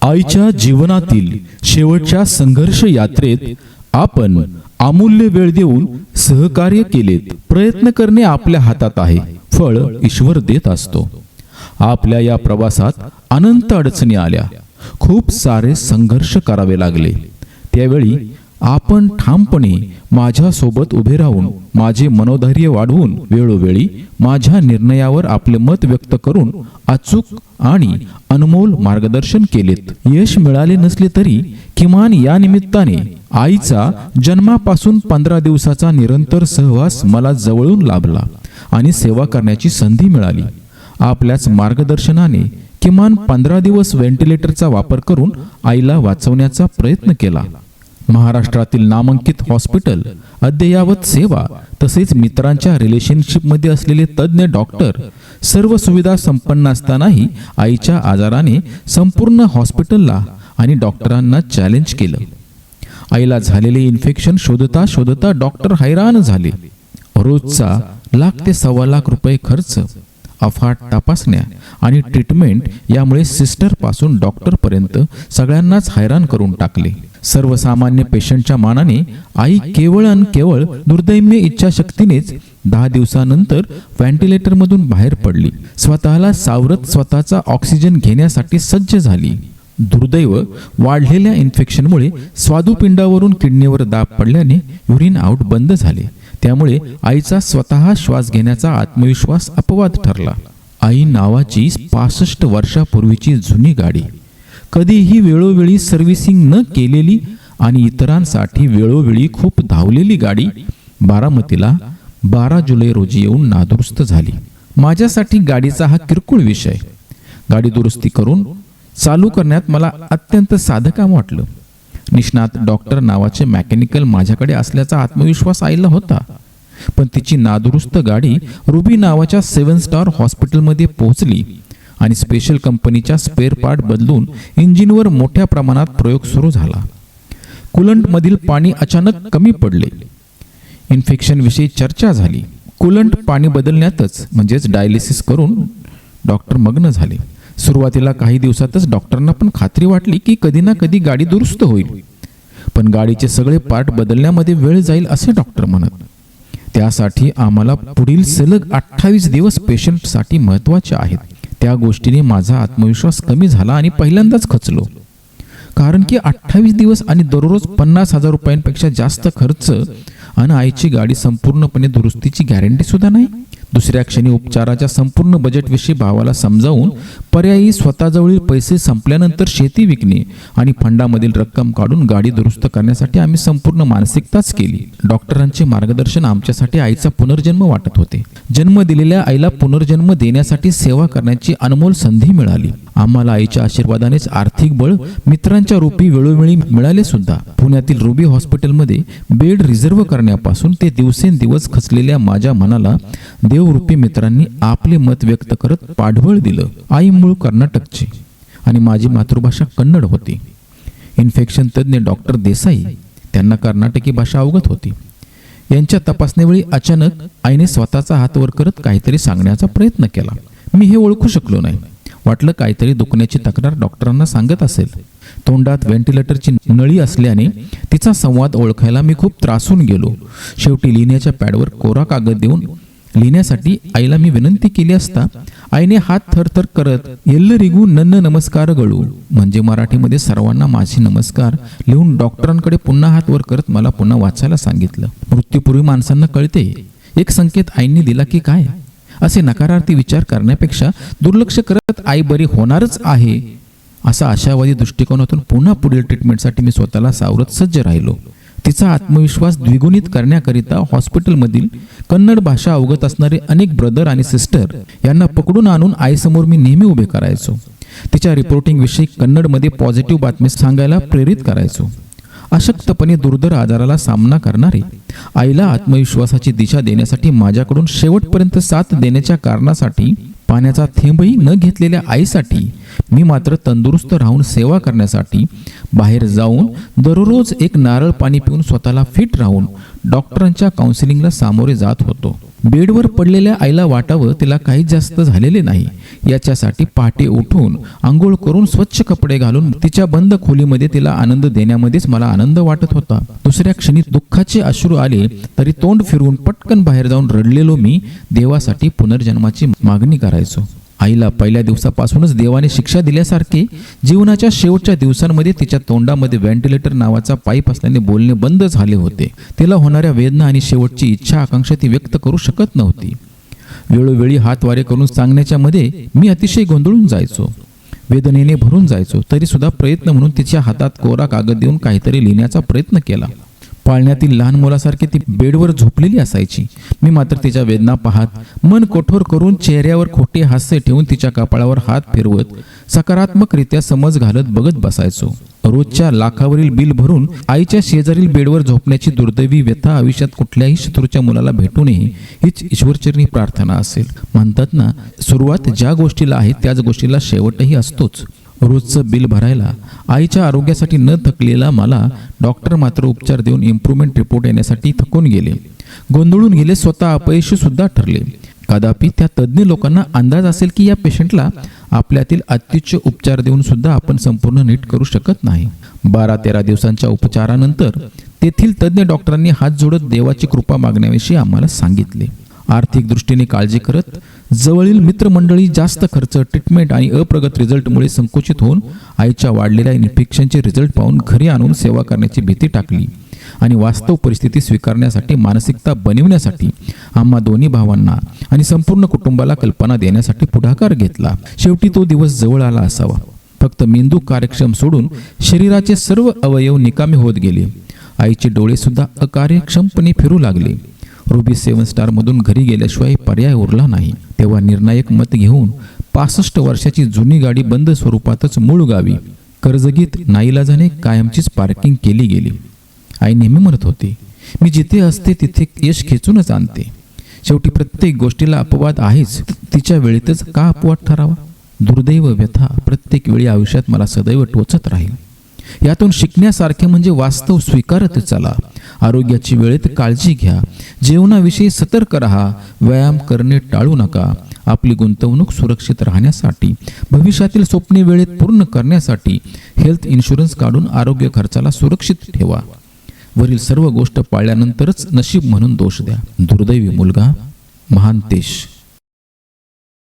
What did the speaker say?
आईच्या जीवनातील शेवटच्या संघर्ष यात्रेत आपण अमूल्य वेळ देऊन सहकार्य केलेत. प्रयत्न करणे आपल्या हातात आहे, फळ ईश्वर देत असतो. आपल्या या प्रवासात अनंत अडचणी आल्या, खूप सारे संघर्ष करावे लागले. त्यावेळी आपण ठामपणे माझ्या सोबत उभे राहून माझे मनोधैर्य वाढवून वेळोवेळी माझ्या निर्णयावर आपले मत व्यक्त करून अचूक आणि अनमोल मार्गदर्शन केलेत. यश मिळाले नसले तरी किमान या निमित्ताने आईचा जन्मापासून 15 दिवसाचा निरंतर सहवास मला जवळून लाभला आणि सेवा करण्याची संधी मिळाली. आपल्याच मार्गदर्शनाने किमान 15 दिवस व्हेंटिलेटरचा वापर करून आईला वाचवण्याचा प्रयत्न केला. महाराष्ट्रातील नामांकित हॉस्पिटल, अद्ययावत सेवा तसेच मित्रांच्या रिलेशनशिपमध्ये असलेले तज्ज्ञ डॉक्टर, सर्व सुविधा संपन्न असतानाही आईच्या आजाराने संपूर्ण हॉस्पिटलला आणि डॉक्टरांना चॅलेंज केलं. आईला झालेले इन्फेक्शन शोधता शोधता डॉक्टर हैराण झाले. रोजचा लाख ते सव्वा लाख रुपये खर्च, अफाट तपासण्या आणि ट्रीटमेंट यामुळे सिस्टर पासून डॉक्टर पर्यंत सगळ्यांनाच हैराण करून टाकले. सर्वसामान्य पेशंटच्या मानाने आई केवळ आणि केवळ दुर्दैम्य इच्छाशक्तीनेच 10 दिवसानंतर व्हेंटिलेटरमधून बाहेर पडली. स्वतःला सावरत स्वतःचा ऑक्सिजन घेण्यासाठी सज्ज झाली. दुर्दैव, वाढलेल्या इन्फेक्शनमुळे स्वादुपिंडावरून किडनीवर दाब पडल्याने युरिन आउट बंद झाले. त्यामुळे आईचा स्वतः श्वास घेण्याचा आत्मविश्वास अपवाद ठरला. आई नावाची 65 वर्षापूर्वीची जुनी गाडी, कधीही वेळोवेळी सर्व्हिसिंग न केलेली आणि इतरांसाठी वेळोवेळी खूप धावलेली गाडी बारामतीला 12 जुलै रोजी येऊन नादुरुस्त झाली. माझ्यासाठी गाडीचा हा किरकोळ विषय. गाडी दुरुस्ती करून चालू करण्यात मला अत्यंत साधं काम वाटलं. निष्णात डॉक्टर नावाचे मेकॅनिकल माझ्याकडे असल्याचा आत्मविश्वास आईला होता, पण तिची नादुरुस्त गाडी रुबी नावाच्या 7 स्टार हॉस्पिटलमध्ये पोहोचली आणि स्पेशल कंपनीच्या स्पेअर पार्ट बदलून इंजिनवर मोठ्या प्रमाणात प्रयोग सुरू झाला. कूलंटमधील पाणी अचानक कमी पडले. इन्फेक्शन विषयी चर्चा झाली. कूलंट पाणी बदलण्यातच म्हणजेच डायलिसिस करून डॉक्टर मग्न झाले. सुरुवातीला काही दिवसातच डॉक्टरांना पण खात्री वाटली की कधी ना कधी गाडी दुरुस्त होईल, पण गाडीचे सगळे पार्ट बदलण्यामध्ये वेळ जाईल असे डॉक्टर म्हणत. त्यासाठी आम्हाला पुढील सलग 28 दिवस पेशंटसाठी महत्त्वाचे आहेत. त्या गोष्टीने माझा आत्मविश्वास कमी झाला आणि पहिल्यांदाच खचलो. कारण की 28 दिवस आणि दररोज 50,000 रुपयांपेक्षा जास्त खर्च आणि आईची गाडी संपूर्णपणे दुरुस्तीची गॅरंटी सुद्धा नाही. दुसऱ्या क्षणी उपचाराच्या संपूर्ण बजेटविषयी भावाला समजावून पर्यायी स्वतःजवळील पैसे संपल्यानंतर शेती विकणे आणि फंडामधील रक्कम काढून गाडी दुरुस्त करण्यासाठी आम्ही संपूर्ण मानसिकताच केली. डॉक्टरांचे मार्गदर्शन आमच्यासाठी आईचा पुनर्जन्म वाटत होते. जन्म दिलेल्या आईला पुनर्जन्म देण्यासाठी सेवा करण्याची अनमोल संधी मिळाली. आम्हाला आईच्या आशीर्वादानेच आर्थिक बळ मित्रांच्या रूपी वेळोवेळी मिळाले सुद्धा. पुण्यातील रुबी हॉस्पिटलमध्ये बेड रिझर्व्ह करण्यापासून ते दिवसेंदिवस खचलेल्या माझ्या मनाला देवरूपी मित्रांनी आपले मत व्यक्त करत पाठबळ दिलं. आई मूळ कर्नाटकची आणि माझी मातृभाषा कन्नड होती. इन्फेक्शन तज्ज्ञ डॉक्टर देसाई, त्यांना कर्नाटकी भाषा अवगत होती. यांच्या तपासणीवेळी अचानक आईने स्वतःचा हात वर करत काहीतरी सांगण्याचा प्रयत्न केला. मी हे ओळखू शकलो नाही. वाटलं काहीतरी दुखण्याची तक्रार डॉक्टरांना सांगत असेल. तोंडात व्हेंटिलेटरची नळी असल्याने तिचा संवाद ओळखायला मी खूप त्रासून गेलो. शेवटी लिहिण्याच्या पॅडवर कोरा कागद देऊन लिहिण्यासाठी आईला मी विनंती केली असता आईने हात थरथर करत एल्लरिगू नन्न नमस्कारಗಳು म्हणजे मराठीमध्ये सर्वांना माझे नमस्कार लिहून डॉक्टरांकडे पुन्हा हात वर करत मला पुन्हा वाचायला सांगितलं. मृत्यूपूर्वी माणसांना कळते एक संकेत आईंनी दिला की काय, असे नकारार्थी विचार करण्यापेक्षा दुर्लक्ष करत आई बरी होणारच आहे असा आशावादी दृष्टिकोनातून पुन्हा पुढील ट्रीटमेंटसाठी मी स्वतःला सावरत सज्ज राहिलो. तिचा आत्मविश्वास द्विगुणित करण्याकरिता हॉस्पिटलमधील कन्नड भाषा अवगत असणारे अनेक ब्रदर आणि सिस्टर यांना पकडून आणून आईसमोर मी नेहमी उभे करायचो. तिच्या रिपोर्टिंग विषयी कन्नडमध्ये पॉझिटिव्ह बातमी सांगायला प्रेरित करायचो. अशक्तपणे दुर्धर आजाराला सामना करणारे आईला आत्मविश्वासाची दिशा देण्यासाठी माझ्याकडून शेवटपर्यंत साथ देण्याच्या कारणासाठी पाण्याचा थेंबही न घेतलेल्या आईसाठी मी मात्र तंदुरुस्त राहून सेवा करण्यासाठी बाहेर जाऊन दररोज एक नारळ पाणी पिऊन स्वतःला फिट राहून डॉक्टरांच्या काउन्सिलिंगला सामोरे जात होतो. बेडवर पडलेल्या आईला वाटावं तिला काही जास्त झालेले नाही याच्यासाठी पहाटे उठून आंघोळ करून स्वच्छ कपडे घालून तिच्या बंद खोलीमध्ये तिला आनंद देण्यामध्येच मला आनंद वाटत होता. दुसऱ्या क्षणी दुःखाचे अश्रू आले तरी तोंड फिरवून पटकन बाहेर जाऊन रडलेलो मी देवासाठी पुनर्जन्माची मागणी करायचो. आईला पहिल्या दिवसापासूनच देवाने शिक्षा दिल्यासारखे जीवनाच्या शेवटच्या दिवसांमध्ये तिच्या तोंडामध्ये व्हेंटिलेटर नावाचा पाईप असल्याने बोलणे बंद झाले होते. तिला होणाऱ्या वेदना आणि शेवटची इच्छा आकांक्षा ती व्यक्त करू शकत नव्हती. वेळोवेळी हात वारे करून सांगण्याच्या मध्ये मी अतिशय गोंधळून जायचो, वेदनेने भरून जायचो. तरी सुद्धा प्रयत्न म्हणून तिच्या हातात कोरा कागद देऊन काहीतरी लिहिण्याचा प्रयत्न केला. पाळण्यातील लहान मुलासारखी ती बेडवर झोपलेली असायची. मी मात्र तिच्या वेदना पाहत मन कठोर करून चेहऱ्यावर खोटे हास्य ठेवून तिच्या कपाळावर हात फिरवत सकारात्मकरित्या समज घालत बघत बसायचो. रोजच्या लाखावरील बिल भरून आईच्या शेजारील बेडवर झोपण्याची दुर्दैवी व्यथा आयुष्यात कुठल्याही शत्रूच्या मुलाला भेटू नये हीच ईश्वरचरणी प्रार्थना असेल. म्हणतात ना, सुरुवात ज्या गोष्टीला आहे त्याच गोष्टीला शेवटही असतोच. रोजचं बिल भरायला आईच्या आरोग्यासाठी न थकलेला मला डॉक्टर मात्र उपचार देऊन इम्प्रूव्हमेंट रिपोर्ट येण्यासाठी थकून गेले, गोंधळून गेले, स्वतः अपयशी सुद्धा ठरले. कदापि त्या तज्ज्ञ लोकांना अंदाज असेल की या पेशंटला आपल्यातील अत्युच्च उपचार देऊन सुद्धा आपण संपूर्ण नीट करू शकत नाही. 12-13 दिवसांच्या उपचारानंतर तेथील तज्ज्ञ डॉक्टरांनी हात जोडत देवाची कृपा मागण्याविषयी आम्हाला सांगितले. आर्थिक दृष्टीने काळजी करत जवळील मित्रमंडळी जास्त खर्च, ट्रीटमेंट आणि अप्रगत रिझल्टमुळे संकुचित होऊन आईच्या वाढलेल्या इन्फेक्शनचे रिझल्ट पाहून घरी आणून सेवा करण्याची भीती टाकली आणि वास्तव परिस्थिती स्वीकारण्यासाठी मानसिकता बनविण्यासाठी आम्हा दोन्ही भावांना आणि संपूर्ण कुटुंबाला कल्पना देण्यासाठी पुढाकार घेतला. शेवटी तो दिवस जवळ आला असावा. फक्त मेंदू कार्यक्षम सोडून शरीराचे सर्व अवयव निकामी होत गेले. आईचे डोळे सुद्धा अकार्यक्षमपणे फिरू लागले. रुबी 7 स्टार मधून घरी गेल्याशिवाय पर्याय उरला नाही. तेव्हा निर्णायक मत घेऊन 65 वर्षाची जुनी गाडी बंद स्वरूपातच मूळ गावी कर्जगीत नाईलाजाने कायमचीच पार्किंग केली गेली. आई नेहमी म्हणत होती, मी जिथे असते तिथे यश खेचूनच आणते. शेवटी प्रत्येक गोष्टीला अपवाद आहेच, तिच्या वेळेतच का अपवाद ठरावा. दुर्दैव व्यथा प्रत्येक वेळी आयुष्यात मला सदैव टोचत राहील. यातून शिकण्यासारखे म्हणजे वास्तव स्वीकारत चला. आरोग्याची वेळेत काळजी घ्या. जेवणाविषयी सतर्क राहा. व्यायाम करणे टाळू नका. आपली गुंतवणूक सुरक्षित राहण्यासाठी, भविष्यातील स्वप्ने वेळेत पूर्ण करण्यासाठी हेल्थ इन्शुरन्स काढून आरोग्य खर्चाला सुरक्षित ठेवा. वरील सर्व गोष्ट पाळल्यानंतरच नशीब म्हणून दोष द्या. दुर्दैवी मुलगा, महांतेश.